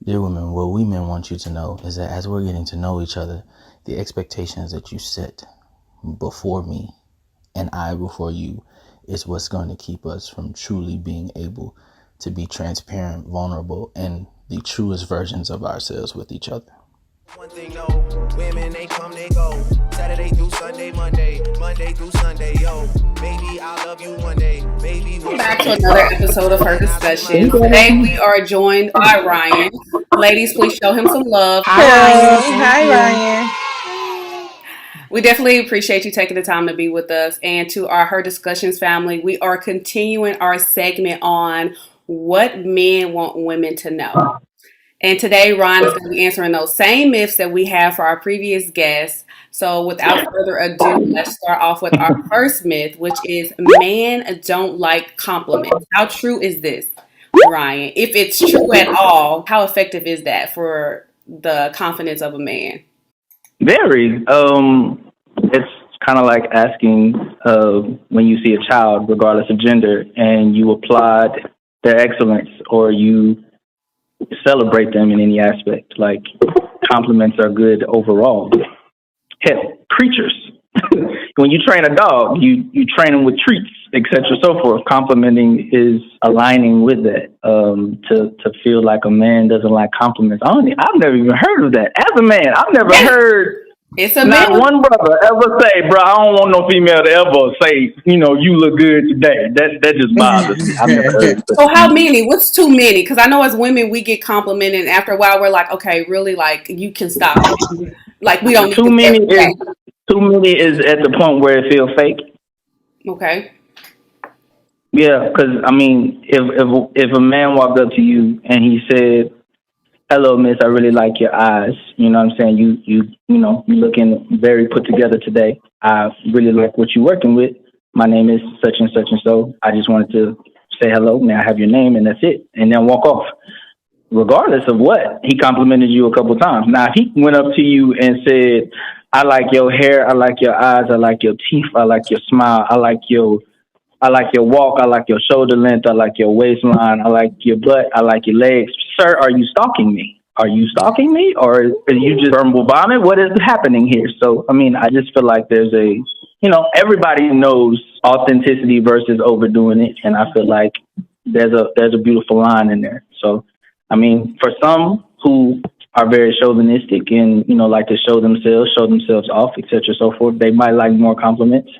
Dear women, what we men want you to know is that as we're getting to know each other, the expectations that you set before me and I before you is what's going to keep us from truly being able to be transparent, vulnerable, and the truest versions of ourselves with each other. One thing, no, women, they come, they go. Saturday through Sunday, Monday through Sunday, yo. Baby, I'll love you one day. Baby, Welcome back to another episode of Her Discussions. Today we are joined by Ryan. Ladies, please show him some love. Hi, Ryan. We definitely appreciate you taking the time to be with us. And to our Her Discussions family, we are continuing our segment on what men want women to know. And today, Ryan is going to be answering those same myths that we have for our previous guests. So without further ado, let's start off with our first myth, which is men don't like compliments. How true is this, Ryan? If it's true at all, how effective is that for the confidence of a man? Very. It's kind of like asking when you see a child, regardless of gender, and you applaud their excellence or you celebrate them in any aspect. Like compliments are good overall. Hell, creatures. When you train a dog, you train them with treats, etc. So forth. Complimenting is aligning with that. To feel like a man doesn't like compliments. I've never even heard of that. As a man, I've never heard. It's a Not myth. one brother ever say, bro, I don't want no female to ever say, you look good today. That just bothers me. I've never heard of So how many? What's too many? Because I know as women we get complimented, and after a while we're like, okay, really, like you can stop. Like we don't need Too this many every day. is at the point where it feels fake. Okay. Yeah, because if a man walked up to you and he said, "Hello, miss, I really like your eyes. You know what I'm saying? You looking very put together today. I really like what you're working with. My name is such and such and so. I just wanted to say hello. May I have your name?" And that's it. And then walk off. Regardless of what, he complimented you a couple times. Now, if he went up to you and said, "I like your hair. I like your eyes. I like your teeth. I like your smile. I like your walk. I like your shoulder length. I like your waistline. I like your butt. I like your legs." Sir, are you stalking me? Are you stalking me? Or are you just verbal vomit? What is happening here? So, I just feel like there's everybody knows authenticity versus overdoing it. And I feel like there's a beautiful line in there. So, for some who are very chauvinistic and, like to show themselves off, etc., so forth, they might like more compliments.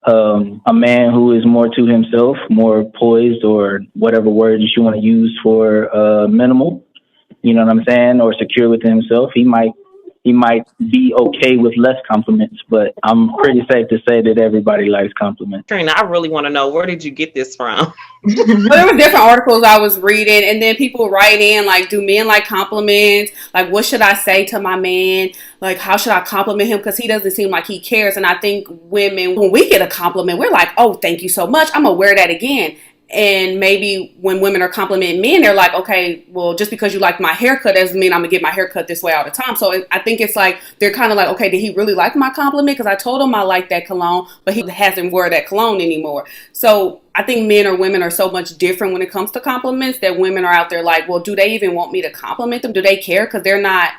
A man who is more to himself, more poised, or whatever word you want to use for minimal, you know what I'm saying, or secure within himself, he might be okay with less compliments. But I'm pretty safe to say that everybody likes compliments. Trina, I really want to know, where did you get this from? Well, there were different articles I was reading, and then people write in like, "Do men like compliments? Like, what should I say to my man? Like, how should I compliment him? Because he doesn't seem like he cares." And I think women, when we get a compliment, we're like, "Oh, thank you so much. I'm gonna wear that again." And maybe when women are complimenting men, they're like, "Okay, well, just because you like my haircut doesn't mean I'm gonna get my haircut this way all the time." So I think it's like they're kind of like, "Okay, did he really like my compliment? Because I told him I like that cologne, but he hasn't wore that cologne anymore." So I think men or women are so much different when it comes to compliments that women are out there like, "Well, do they even want me to compliment them? Do they care?" Because they're not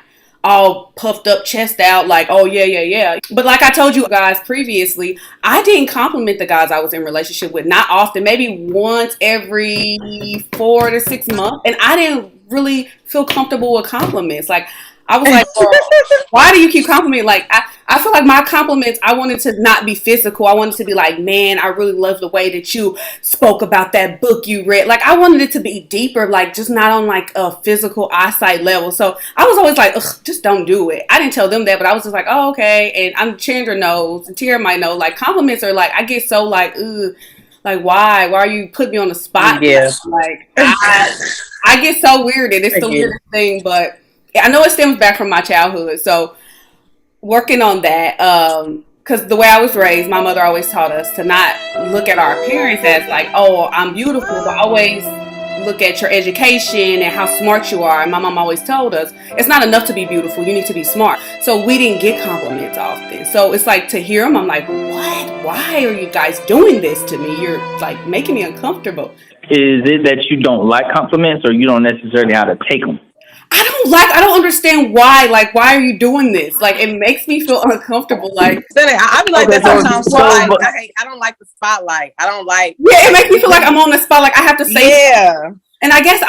all puffed up, chest out, like, "Oh yeah." But like I told you guys previously, I didn't compliment the guys I was in relationship with, not often, maybe once every 4 to 6 months, and I didn't really feel comfortable with compliments. Like I was like, "Well, why do you keep complimenting?" Like I feel like my compliments, I wanted to not be physical. I wanted to be like, "Man, I really love the way that you spoke about that book you read." Like I wanted it to be deeper, like just not on like a physical eyesight level. So I was always like, "Ugh, just don't do it." I didn't tell them that, but I was just like, "Oh, okay." And Chandra knows, and Tara might know, like compliments are like, I get so like, ugh. Like why are you putting me on the spot? Yeah. Like I get so weirded. It's the weirdest thing, but I know it stems back from my childhood. So working on that, because the way I was raised, my mother always taught us to not look at our appearance as like, "Oh, I'm beautiful," but always look at your education and how smart you are. And my mom always told us it's not enough to be beautiful, you need to be smart. So we didn't get compliments often. So it's like to hear them, I'm like, what? Why are you guys doing this to me? You're like making me uncomfortable. Is it that you don't like compliments, or you don't necessarily know how to take them? I I don't understand why. Like, why are you doing this? Like, it makes me feel uncomfortable. Like, I be like Okay, that so sometimes. so Like, but I don't like the spotlight. I don't like. yeah, it makes me feel like I'm on the spot. Like, I have to say, Yeah. and I guess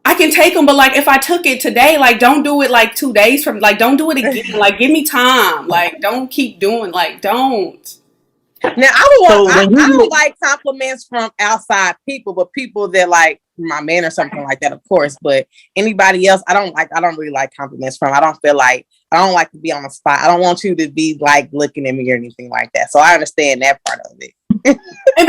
I can take them, but like, if I took it today, like, don't do it like 2 days from. Like, don't do it again. Like, give me time. Like, don't keep doing. Like, don't. Now so when I you don't like compliments from outside people, but people that like my man or something like that, of course. But anybody else, I don't really like compliments from. I don't like to be on the spot. I don't want you to be like looking at me or anything like that. So I understand that part of it. And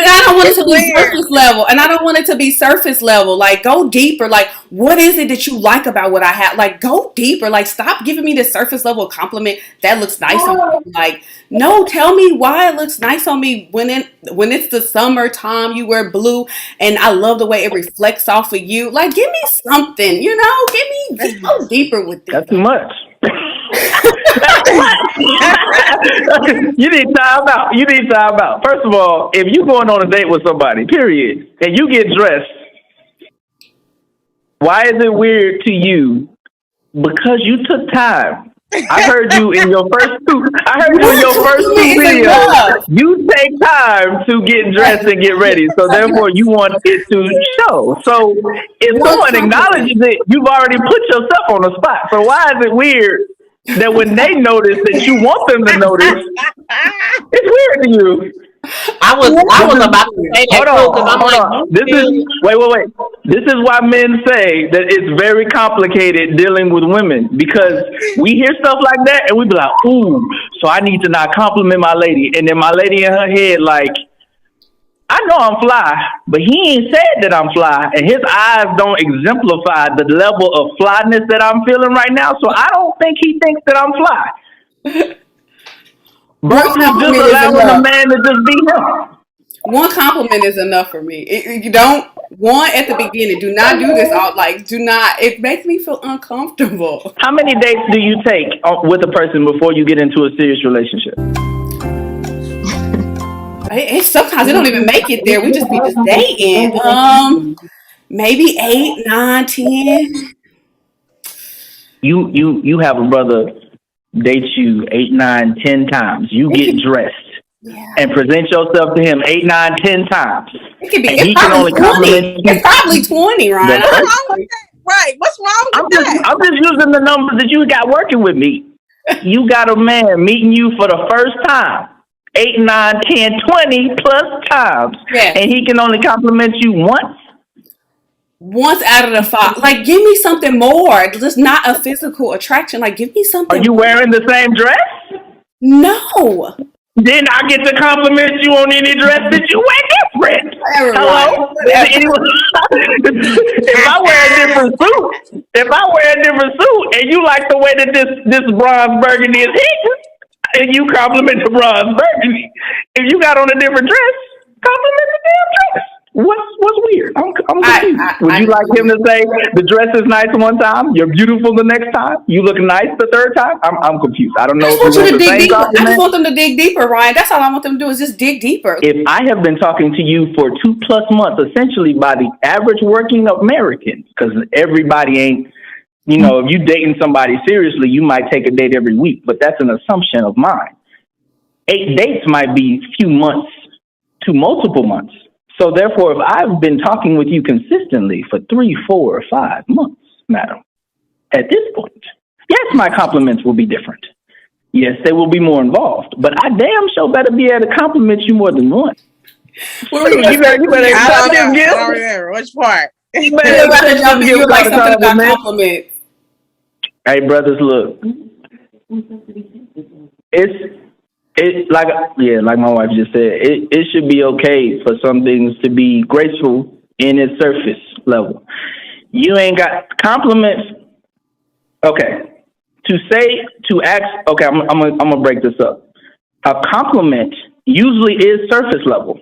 I don't want it It's to be weird. surface level. And I don't want it to be surface level. Like, go deeper. Like, what is it that you like about what I have? Like, go deeper. Like, stop giving me this surface level compliment that looks nice on me. Like, no, tell me why it looks nice on me when it's the summertime, you wear blue, and I love the way it reflects off of you. Like, give me something, just go deeper with this. that's too much. You need time out. You need time out. First of all, if you going on a date with somebody, period, and you get dressed, why is it weird to you? Because you took time. I heard you in your first two. I heard you in your first two It's videos. enough. You take time to get dressed and get ready, so therefore you want it to show. So if someone acknowledges it, you've already put yourself on the spot. So why is it weird that when they notice that you want them to notice, it's weird to you? I was about to say that too, because I'm Hold like, on. This is wait. This is why men say that it's very complicated dealing with women, because we hear stuff like that and we be like, ooh, so I need to not compliment my lady, and then my lady in her head like, I know I'm fly, but he ain't said that I'm fly, and his eyes don't exemplify the level of flyness that I'm feeling right now. So I don't think he thinks that I'm fly. Versus just allowing a man to just be him. One compliment is enough for me. You don't one at the beginning. Do not do this all. Like, do not. It makes me feel uncomfortable. How many dates do you take with a person before you get into a serious relationship? Sometimes it don't even make it there. We just be just dating. Maybe 8, 9, 10. You have a brother date you 8, 9, 10 times. You get dressed and present yourself to him 8, 9, 10 times. It could be. And he can only compliment you. It's probably 20, Ryan. what's wrong with that? Right? What's wrong with that? I'm just using the numbers that you got working with me. You got a man meeting you for the first time 8, 9, 10, 20 plus times, and he can only compliment you once out of the 5. Like, give me something more. Just not a physical attraction. Like, give me something. Are you wearing the same dress? No. Then I get to compliment you on any dress that you wear different. Hello? If I wear a different suit, and you like the way that this bronze burgundy is hidden, and you compliment the bronze burgundy. If you got on a different dress, compliment the damn dress. What's weird? I'm confused. Would you like him to say the dress is nice one time, you're beautiful the next time, you look nice the third time? I'm confused. I don't know. I just want you to dig deeper. I just want them to dig deeper, Ryan. That's all I want them to do is just dig deeper. If I have been talking to you for 2+ months, essentially by the average working American, because everybody ain't, if you dating somebody seriously, you might take a date every week, but that's an assumption of mine. 8 dates might be few months to multiple months. So therefore, if I've been talking with you consistently for 3, 4, or 5 months, madam, at this point, yes, my compliments will be different. Yes, they will be more involved, but I damn sure better be able to compliment you more than once. You better I don't remember which part. You like something about compliments. Hey, brothers, look. It's like my wife just said, it should be okay for some things to be graceful in its surface level. You ain't got compliments. Okay. I'm gonna break this up. A compliment usually is surface level.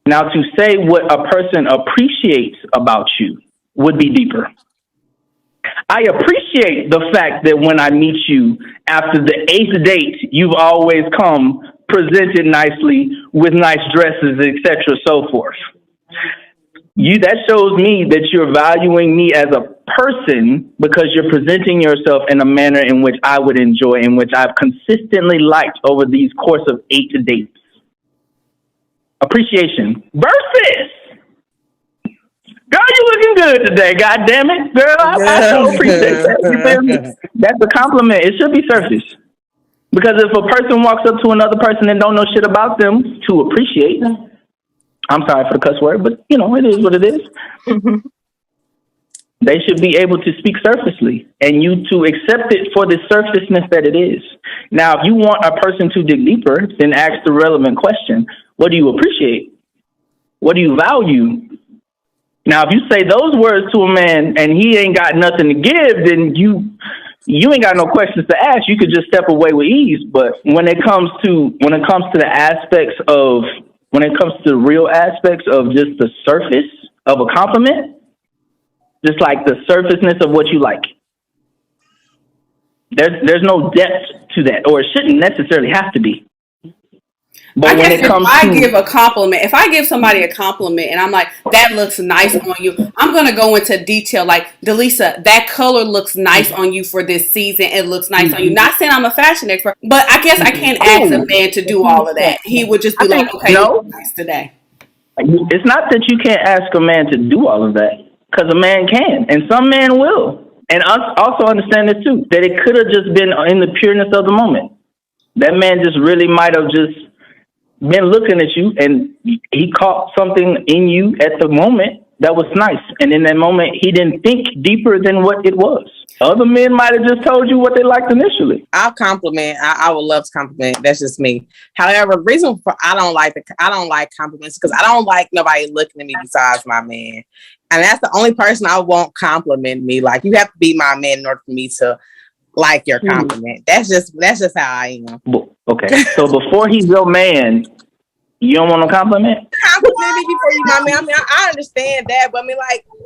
Now, to say what a person appreciates about you would be deeper. I appreciate the fact that when I meet you after the 8th date, you've always come presented nicely with nice dresses, etc., so forth. That shows me that you're valuing me as a person because you're presenting yourself in a manner in which I would enjoy, in which I've consistently liked over these course of 8 dates. Appreciation versus, girl, you looking good today. God damn it, girl, I so appreciate that. You feel me? That's a compliment. It should be surface. Because if a person walks up to another person and don't know shit about them to appreciate, I'm sorry for the cuss word, but you know, it is what it is. They should be able to speak surfacely and you to accept it for the surfaceness that it is. Now, if you want a person to dig deeper, then ask the relevant question. What do you appreciate? What do you value? Now, if you say those words to a man and he ain't got nothing to give, then you ain't got no questions to ask. You could just step away with ease. But when it comes to the aspects of, when it comes to the real aspects of just the surface of a compliment, just like the surfaceness of what you like, there's no depth to that, or it shouldn't necessarily have to be. But when it comes I give a compliment, if I give somebody a compliment and I'm like, that looks nice on you, I'm going to go into detail. Like, Delisa, that color looks nice on you for this season. It looks nice on you. Not saying I'm a fashion expert, but I guess I can't ask a man to do all of that. He would just be like, okay, you look nice today. It's not that you can't ask a man to do all of that, because a man can, and some men will. And also understand this too, that it could have just been in the pureness of the moment. That man just really might have just been looking at you and he caught something in you at the moment that was nice. And in that moment, he didn't think deeper than what it was. Other men might have just told you what they liked initially. I'll compliment. I would love to compliment. That's just me. However, the reason for I don't like compliments because I don't like nobody looking at me besides my man. And that's the only person I won't compliment me. Like, you have to be my man in order for me to like your compliment. That's just how I am. Okay. So before he's your man, you don't want no compliment? Compliment me before you my man. I mean, I understand that, but I mean,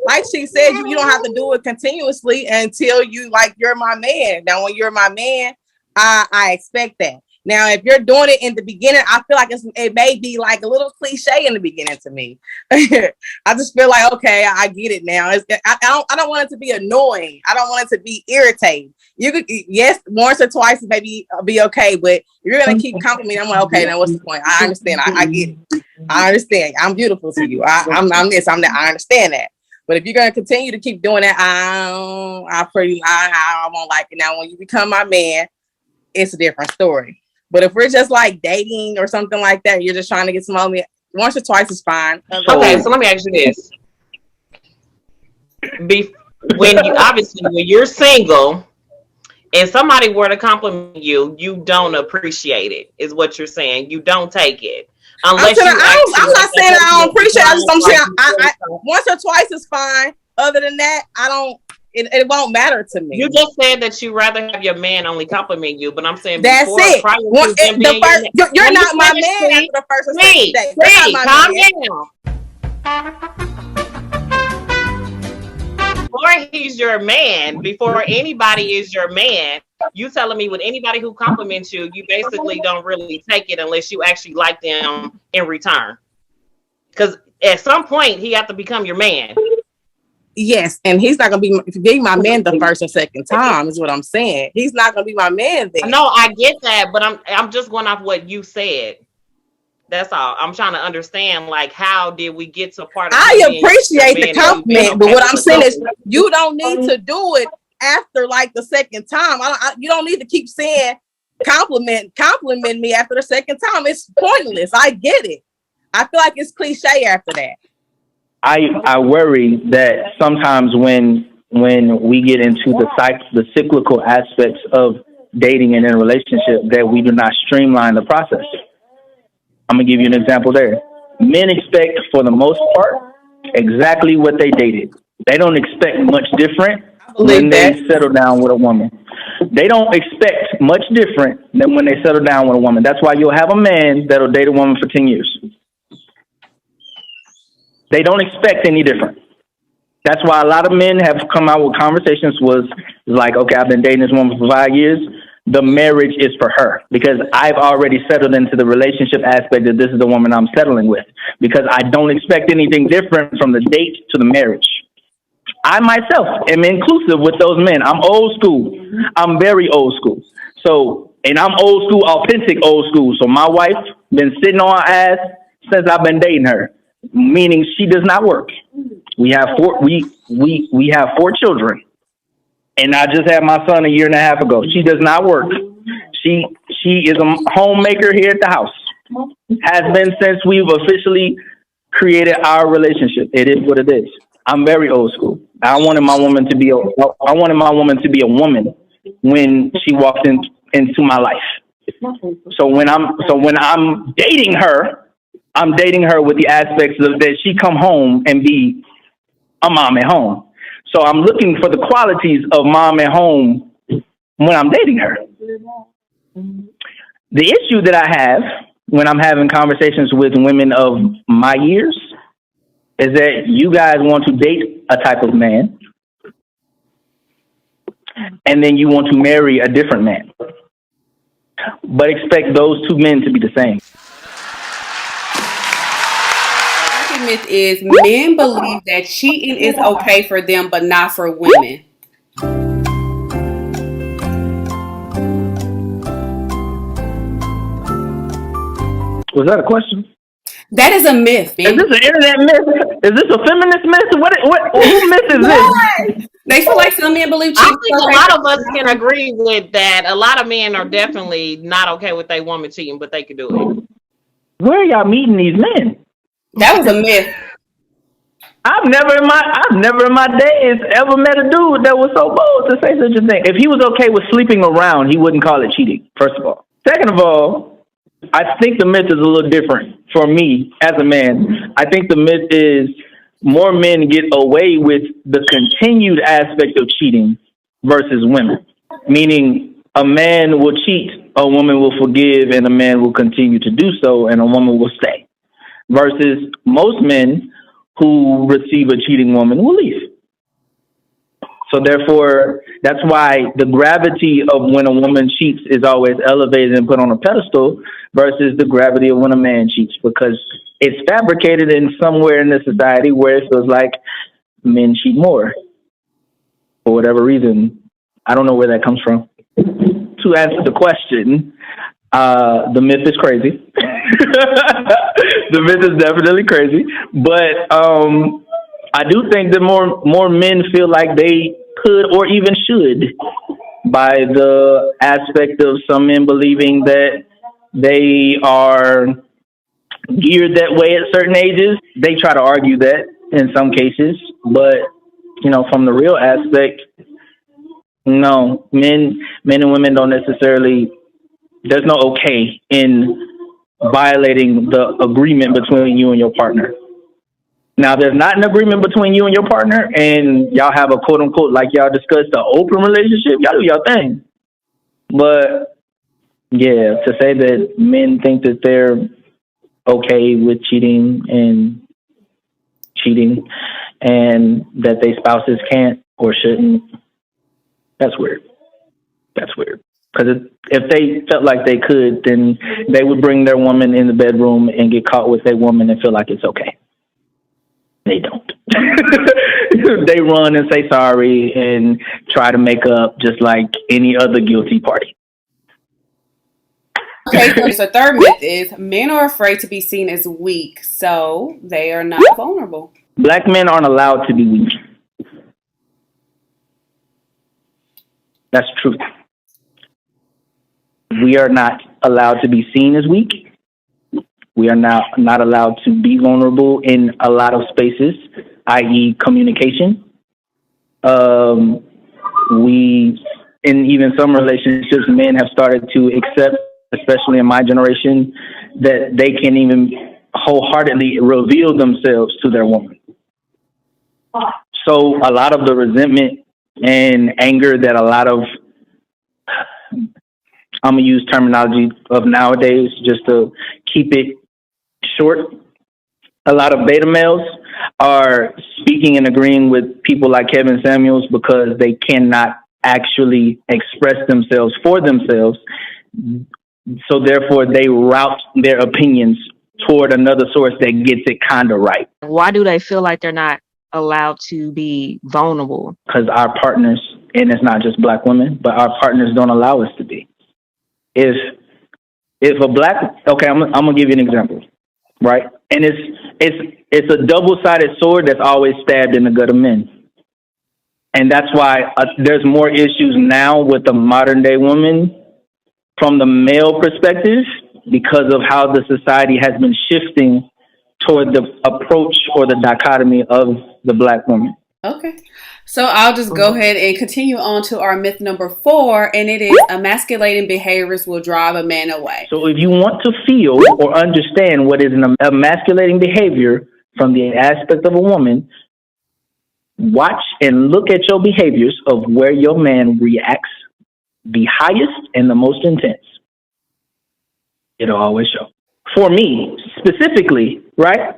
like she said, you don't have to do it continuously until you like you're my man. Now, when you're my man, I expect that. Now, if you're doing it in the beginning, I feel like it may be like a little cliche in the beginning to me. I just feel like, okay, I get it now. I don't want it to be annoying. I don't want it to be irritating. You could, yes, once or twice maybe be okay, but if you're gonna keep complimenting, I'm like, okay, now what's the point? I understand. I get it. I understand. I'm beautiful to you. I'm this. I'm that. I understand that. But if you're gonna continue to keep doing that, I won't like it. Now, when you become my man, it's a different story. But if we're just like dating or something like that, you're just trying to get some money, once or twice is fine. Okay, so let me ask you this. When you're single and somebody were to compliment you, you don't appreciate it, is what you're saying. You don't take it. I'm not saying I don't appreciate it. I'm saying I once or twice is fine. Other than that, I don't. It won't matter to me. You just said that you rather have your man only compliment you, but I'm saying that's it. You're not my man after the first or second day. Calm down. Before he's your man, before anybody is your man, you telling me with anybody who compliments you, you basically don't really take it unless you actually like them in return. Because at some point, he have to become your man. Yes, and he's not gonna be my man the first or second time, is what I'm saying. He's not gonna be my man then. No, I get that, but I'm just going off what you said. That's all. I'm trying to understand, like, how did we get to part of I appreciate the compliment, but what I'm saying is you don't need to do it after like the second time. You don't need to keep saying compliment me after the second time. It's pointless. I get it. I feel like it's cliche after that. I worry that sometimes when we get into the cyclical aspects of dating and in a relationship, that we do not streamline the process. I'm gonna give you an example there. Men expect, for the most part, exactly what they dated. They don't expect much different when they settle down with a woman. They don't expect much different than when they settle down with a woman. That's why you'll have a man that'll date a woman for 10 years. They don't expect any different. That's why a lot of men have come out with conversations was like, okay, I've been dating this woman for 5 years. The marriage is for her because I've already settled into the relationship aspect that this is the woman I'm settling with, because I don't expect anything different from the date to the marriage. I myself am inclusive with those men. I'm old school. I'm very old school. So, and I'm old school, authentic old school. So my wife been sitting on her ass since I've been dating her, meaning she does not work. We have we have 4 children, and I just had my son a year and a half ago. She does not work. She is a homemaker here at the house. Has been since we've officially created our relationship. It is what it is. I'm very old school. I wanted my woman to be a woman when she walked into my life. So when I'm dating her, I'm dating her with the aspects of that she come home and be a mom at home. So I'm looking for the qualities of mom at home when I'm dating her. The issue that I have when I'm having conversations with women of my years is that you guys want to date a type of man, and then you want to marry a different man, but expect those 2 men to be the same. The myth is men believe that cheating is okay for them, but not for women. Was that a question? That is a myth. Is this an internet myth? Is this a feminist myth? Who myth is this? They feel like some men believe I cheating think is a okay. lot of us can agree with that. A lot of men are definitely not okay with their woman cheating, but they can do it. Where are y'all meeting these men? That was a myth. I've never in my days ever met a dude that was so bold to say such a thing. If he was okay with sleeping around, he wouldn't call it cheating, first of all. Second of all, I think the myth is a little different for me as a man. I think the myth is more men get away with the continued aspect of cheating versus women. Meaning a man will cheat, a woman will forgive, and a man will continue to do so, and a woman will stay. Versus most men who receive a cheating woman will leave. So therefore, that's why the gravity of when a woman cheats is always elevated and put on a pedestal versus the gravity of when a man cheats, because it's fabricated in somewhere in the society where it feels like men cheat more for whatever reason. I don't know where that comes from. To answer the question, the myth is crazy. The myth is definitely crazy, but I do think that more men feel like they could or even should, by the aspect of some men believing that they are geared that way at certain ages. They try to argue that in some cases, but from the real aspect, no, men and women don't necessarily. There's no okay in violating the agreement between you and your partner. Now, there's not an agreement between you and your partner, and y'all have a quote unquote, like y'all discussed, an open relationship. Y'all do y'all thing. But yeah, to say that men think that they're okay with cheating and that their spouses can't or shouldn't, that's weird. That's weird. Because if they felt like they could, then they would bring their woman in the bedroom and get caught with their woman and feel like it's okay. They don't. They run and say sorry and try to make up just like any other guilty party. Okay, so third myth is men are afraid to be seen as weak, so they are not vulnerable. Black men aren't allowed to be weak. That's true. We are not allowed to be seen as weak. We are not allowed to be vulnerable in a lot of spaces, i.e. communication. In even some relationships, men have started to accept, especially in my generation, that they can even wholeheartedly reveal themselves to their woman. So a lot of the resentment and anger that a lot of, I'm going to use terminology of nowadays just to keep it short. A lot of beta males are speaking and agreeing with people like Kevin Samuels because they cannot actually express themselves for themselves. So therefore, they route their opinions toward another source that gets it kind of right. Why do they feel like they're not allowed to be vulnerable? Because our partners, and it's not just black women, but our partners don't allow us to be. If a black, okay, I'm gonna give you an example, right? And it's a double-sided sword that's always stabbed in the gut of men. And that's why there's more issues now with the modern day woman from the male perspective, because of how the society has been shifting toward the approach or the dichotomy of the black woman. Okay. So I'll just go ahead and continue on to our myth number 4, and it is emasculating behaviors will drive a man away. So if you want to feel or understand what is an emasculating behavior from the aspect of a woman, watch and look at your behaviors of where your man reacts the highest and the most intense. It'll always show. For me, specifically, right?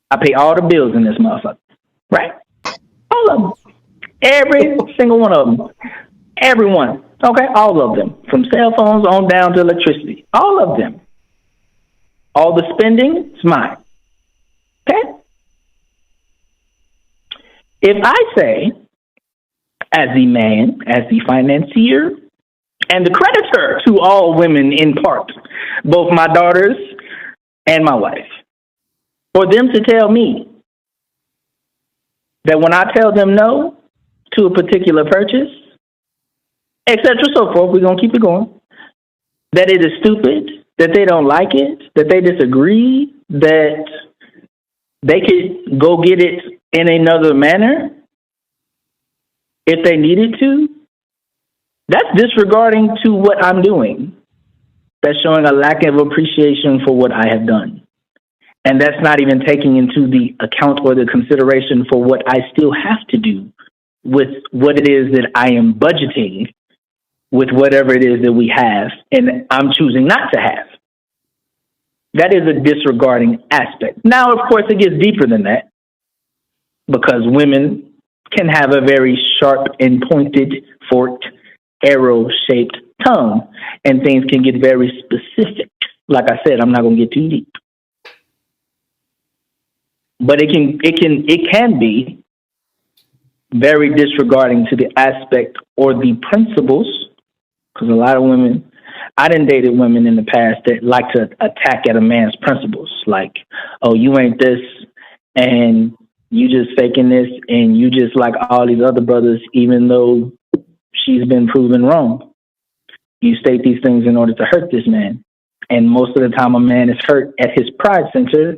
I pay all the bills in this motherfucker, right? All of them. Every single one of them. Everyone. Okay? All of them. From cell phones on down to electricity. All of them. All the spending is mine. Okay? If I say, as the man, as the financier, and the creditor to all women in part, both my daughters and my wife, for them to tell me that when I tell them no to a particular purchase, etc., so forth, we're going to keep it going, that it is stupid, that they don't like it, that they disagree, that they could go get it in another manner if they needed to, that's disregarding to what I'm doing. That's showing a lack of appreciation for what I have done. And that's not even taking into the account or the consideration for what I still have to do with what it is that I am budgeting with whatever it is that we have and I'm choosing not to have. That is a disregarding aspect. Now, of course, it gets deeper than that because women can have a very sharp and pointed, forked, arrow-shaped tongue, and things can get very specific. Like I said, I'm not going to get too deep. But it can be very disregarding to the aspect or the principles, because a lot of women, I done dated women in the past that like to attack at a man's principles, like, oh, you ain't this, and you just faking this, and you just like all these other brothers, even though she's been proven wrong. You state these things in order to hurt this man. And most of the time a man is hurt at his pride center,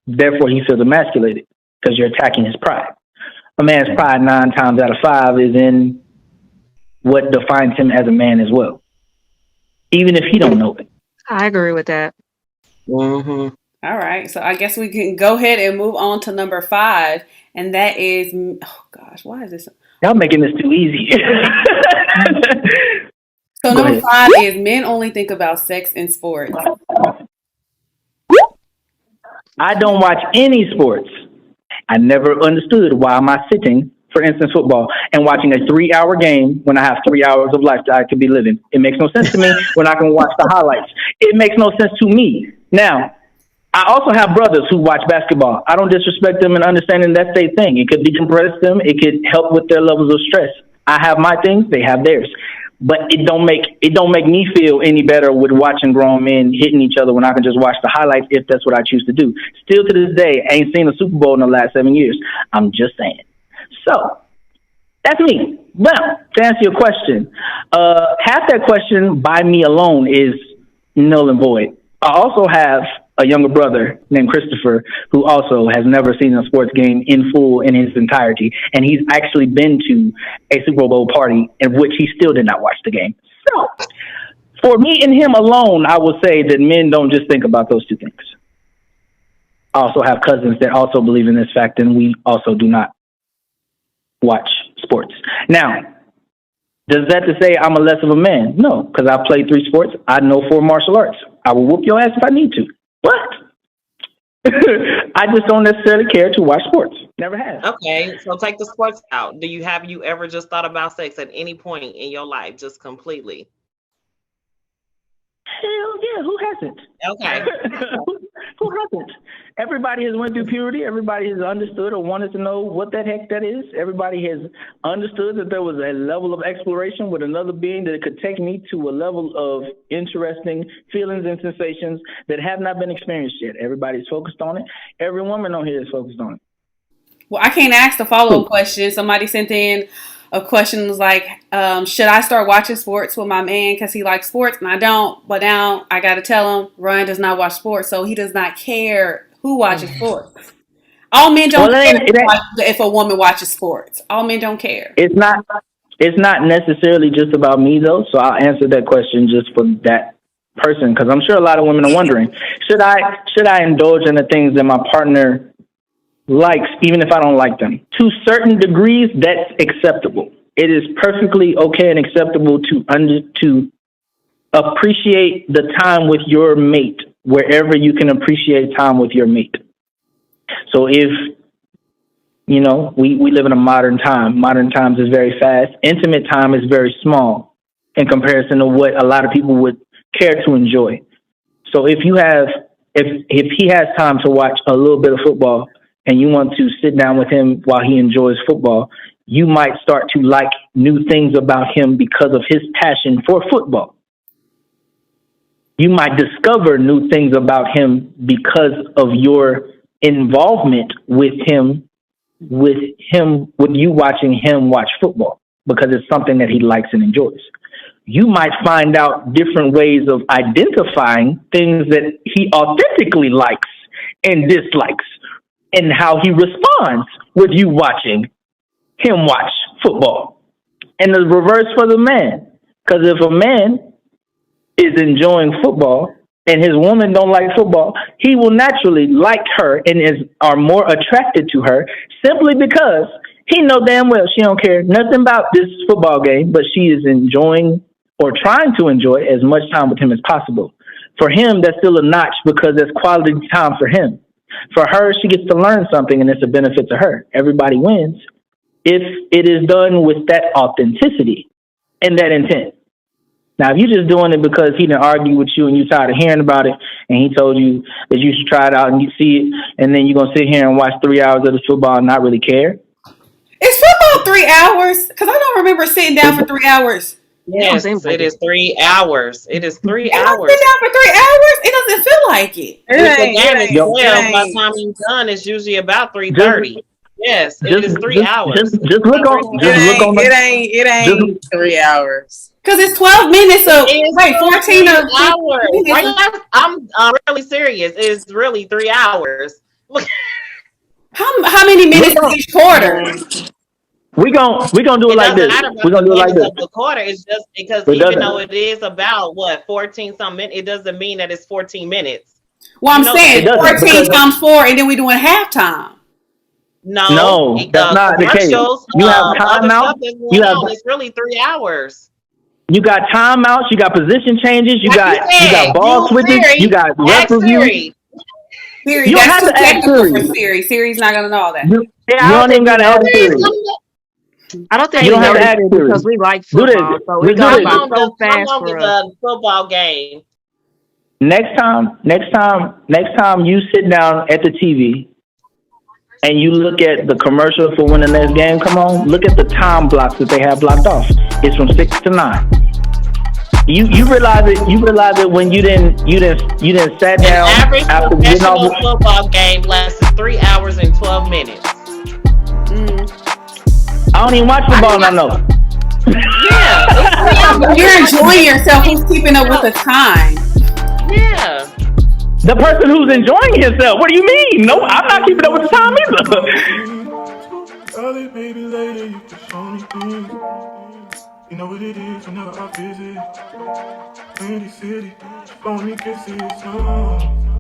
therefore he feels emasculated because you're attacking his pride. A man's pride 9 times out of 5 is in what defines him as a man as well, even if he don't know it. I agree with that. Mm-hmm. All right, so I guess we can go ahead and move on to number 5, and that is, oh gosh, why is this? Y'all making this too easy. So number 5 is men only think about sex and sports. I don't watch any sports. I never understood why am I sitting, for instance, football, and watching a 3-hour game when I have 3 hours of life that I could be living. It makes no sense to me when I can watch the highlights. It makes no sense to me. Now, I also have brothers who watch basketball. I don't disrespect them in understanding that's their thing. It could decompress them. It could help with their levels of stress. I have my things. They have theirs. But it don't make me feel any better with watching grown men hitting each other when I can just watch the highlights if that's what I choose to do. Still to this day, I ain't seen a Super Bowl in the last 7 years. I'm just saying. So that's me. Well, to answer your question, half that question by me alone is null and void. I also have a younger brother named Christopher who also has never seen a sports game in full in its entirety. And he's actually been to a Super Bowl party in which he still did not watch the game. So for me and him alone, I will say that men don't just think about those two things. I also have cousins that also believe in this fact, and we also do not watch sports. Now, does that to say I'm a less of a man? No, because I played 3 sports. I know 4 martial arts. I will whoop your ass if I need to. But I just don't necessarily care to watch sports. Never have. Okay, so take the sports out. Have you ever just thought about sex at any point in your life, just completely? Hell yeah, who hasn't? Okay. Who people haven't. Everybody has went through puberty. Everybody has understood or wanted to know what the heck that is. Everybody has understood that there was a level of exploration with another being that could take me to a level of interesting feelings and sensations that have not been experienced yet. Everybody's focused on it. Every woman on here is focused on it. Well, I can't ask the follow-up question. Somebody sent in a question was like, should I start watching sports with my man because he likes sports and I don't? But now I got to tell him Ryan does not watch sports, so he does not care who watches sports. All men don't care if a woman watches sports. All men don't care. It's not necessarily just about me though. So I'll answer that question just for that person because I'm sure a lot of women are wondering: should I indulge in the things that my partner likes, even if I don't like them? To certain degrees, that's acceptable. It is perfectly okay and acceptable to appreciate the time with your mate wherever you can appreciate time with your mate. So if, you know, we live in a modern time. Modern times is very fast. Intimate time is very small in comparison to what a lot of people would care to enjoy. So if he has time to watch a little bit of football and you want to sit down with him while he enjoys football, you might start to like new things about him because of his passion for football. You might discover new things about him because of your involvement with you watching him watch football, because it's something that he likes and enjoys. You might find out different ways of identifying things that he authentically likes and dislikes and how he responds with you watching him watch football. And the reverse for the man. Because if a man is enjoying football and his woman don't like football, he will naturally like her and are more attracted to her simply because he know damn well she don't care nothing about this football game, but she is enjoying or trying to enjoy as much time with him as possible. For him, that's still a notch because that's quality time for him. For her, she gets to learn something and it's a benefit to her. Everybody wins if it is done with that authenticity and that intent. Now, if you're just doing it because he didn't argue with you and you're tired of hearing about it and he told you that you should try it out and you see it, and then you're going to sit here and watch 3 hours of the football and not really care. Is football 3 hours? Because I don't remember sitting down for 3 hours. Yes, it is 3 hours. It is 3 Am hours. I sitting down for 3 hours? It doesn't feel like it. If the game is 12, by the time you're done, it's usually about 3:30. Yes, it is 3 hours. Just look on. It ain't 3 hours. Because it's 12 minutes of 14 hours. I'm really serious. It's really 3 hours. How many minutes is each quarter? We gonna do it like this. We're gonna do it like this. The quarter is just because even though it is about 14 some minutes, it doesn't mean that it's 14 minutes. Well, I'm saying 14 times 4, and then we doing halftime. No, that's not the case. You have timeouts. It's really 3 hours. You got timeouts. You got position changes. You got ball switches. You got ref reviews. Siri, you have to ask Siri. Siri's not gonna know all that. You don't even gotta ask Siri. I don't think you don't have to ask Siri because we like football. So we got so fast for the football game. Next time you sit down at the TV and you look at the commercial for when the next game come on, look at the time blocks that they have blocked off. It's from 6 to 9. You realize it when you didn't sat down. An average professional football game lasts 3 hours and 12 minutes. I don't even watch football, and I know. Yeah, you're enjoying yourself. Who's keeping up with the time? Yeah. The person who's enjoying himself. What do you mean? No, I'm not keeping up with the time either. Early, baby, later, you can show me things. You know what it is whenever I visit. Windy City, phony kisses.